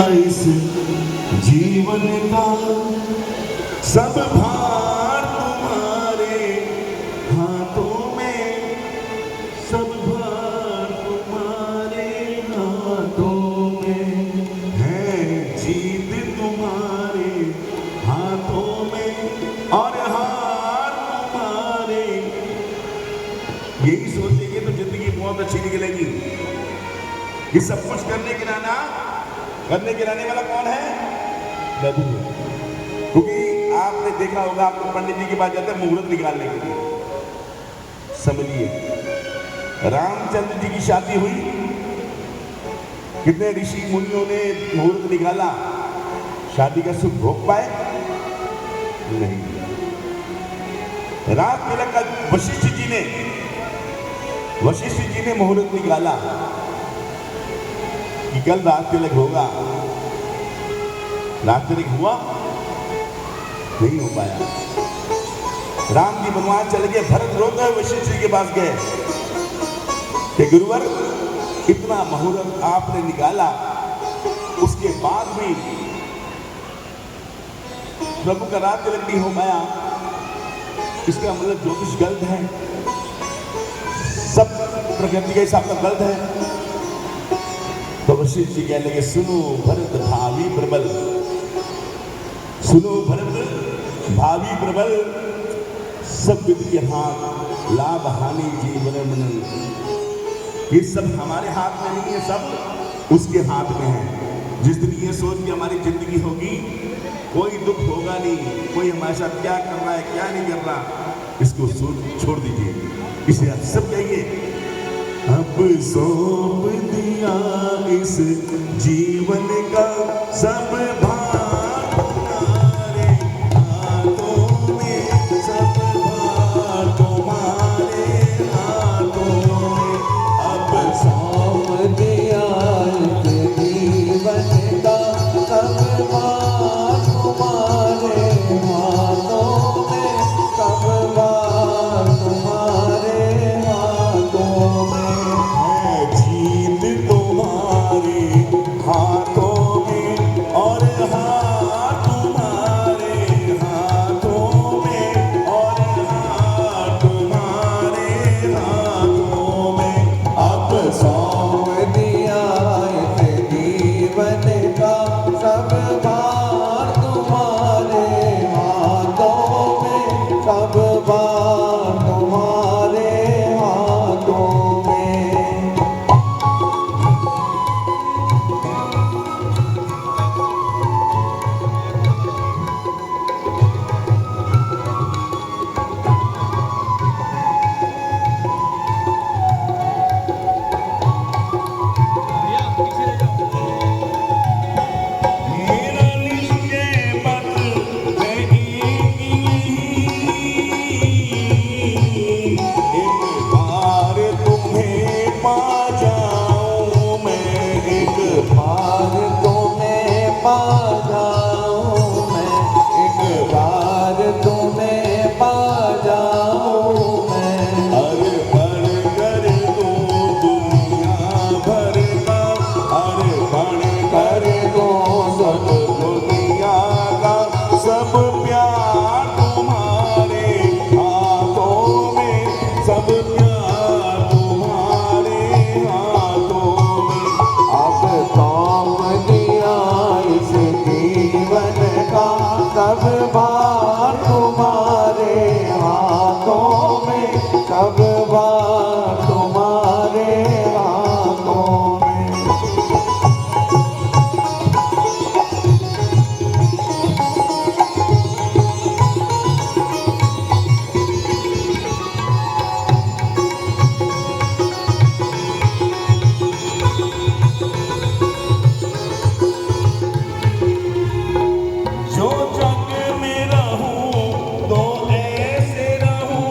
इस जीवन का सब भार तुम्हारे हाथों में, सब भार तुम्हारे हाथों में है, जीत तुम्हारे हाथों में और हार तुम्हारे। यही सोचेंगे तो जिंदगी बहुत अच्छी निकलेगी। ये सब कुछ करने गिराने वाला कौन है? प्रभु है। क्योंकि आपने देखा होगा, आपको पंडित जी के पास जाते हैं मुहूर्त निकालने के लिए। समझिए, रामचंद्र जी की शादी हुई, कितने ऋषि मुनियों ने मुहूर्त निकाला, शादी का सुख भोग पाए? नहीं। रात तिलक का वशिष्ठ जी ने मुहूर्त निकाला कि कल रात तिलक होगा। रात तिलक हुआ नहीं, हो पाया। राम जी बनवास चले गए, भरत रोते हुए वशिष्ठ जी के पास गए कि गुरुवर, इतना मुहूर्त आपने निकाला, उसके बाद भी प्रभु का रात तिलक नहीं हो पाया, इसका मतलब ज्योतिष गलत है, सब प्रकृति के हिसाब से गलत है। तो वशिष्ठ जी कहने लगे, सुनो भरत भावी प्रबल, सुनो भरत भावी प्रबल, सब विधि के हाथ, लाभ हानि जीवन मन, ये सब हमारे हाथ में नहीं है, सब उसके हाथ में है। जिस दिन ये सोच के हमारी जिंदगी होगी, कोई दुख होगा नहीं, कोई हमारे साथ क्या कर रहा है क्या नहीं कर रहा, इसको छोड़ दीजिए। इसे आप सब कहिए, अब सौंप दिया इस जीवन का सब भार तुम्हारे हाथों में, सब भार तुम्हारे हाथों में। अब सौंप दिया इस जीवन का सब भार तुम्हारे हाथों में, सब भार तुम्हारे हाथों में। जीत तुम्हारे हाथों में और हार तुम्हारे हाथों में और हार तुम्हारे हाथों में। अब सौंप दिया इस जीवन का सब भार तुम्हारे हाथों में, सब भार तुम्हारे हाथों में। मेरा निश्चय मत है एक बार तुम्हें पा जाऊं मैं, एक बार तुम्हें पा जाऊं मैं, एक बार तुम्हें पा जाऊं मैं। अरे बन कर दो दुनिया भर का, अरे बन कर दो सब दुनिया का, सब प्यार तुम्हारे हाथों में, सब प्यार तुम्हारे हाथों में। अब सौंप दिया इस जीवन का सब भार तुम्हारे हाथों में, सब भार तुम्हारे हाथों में। जो जग में रहूं तो ऐसे रहूं,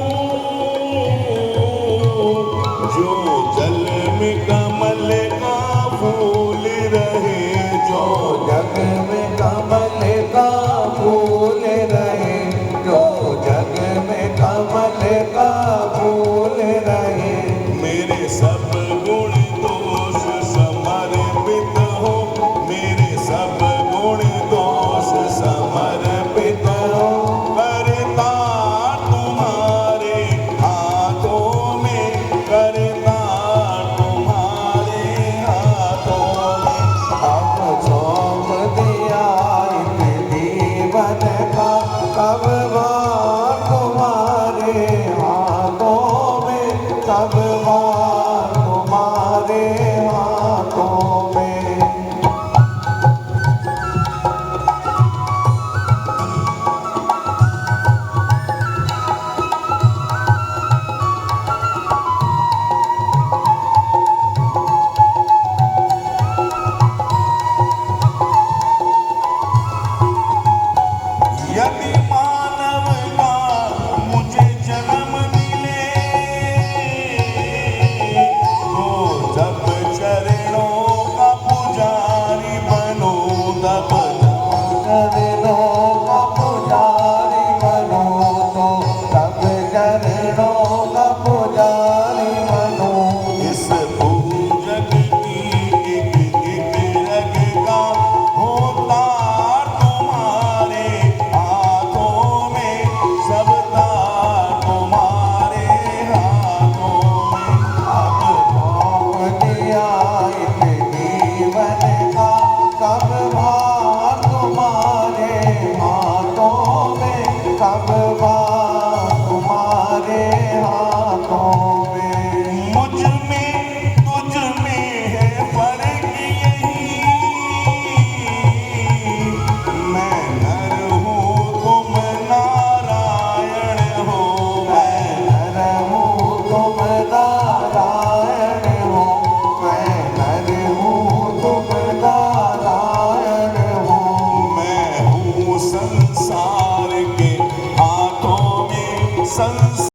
जो जल में कमल का फूल रहे, जो जग में कमल का फूल रहे, जो जग में कमल का फूल रहे। मेरे सब गुण दोष समर्पित हो, मेरे सब संसार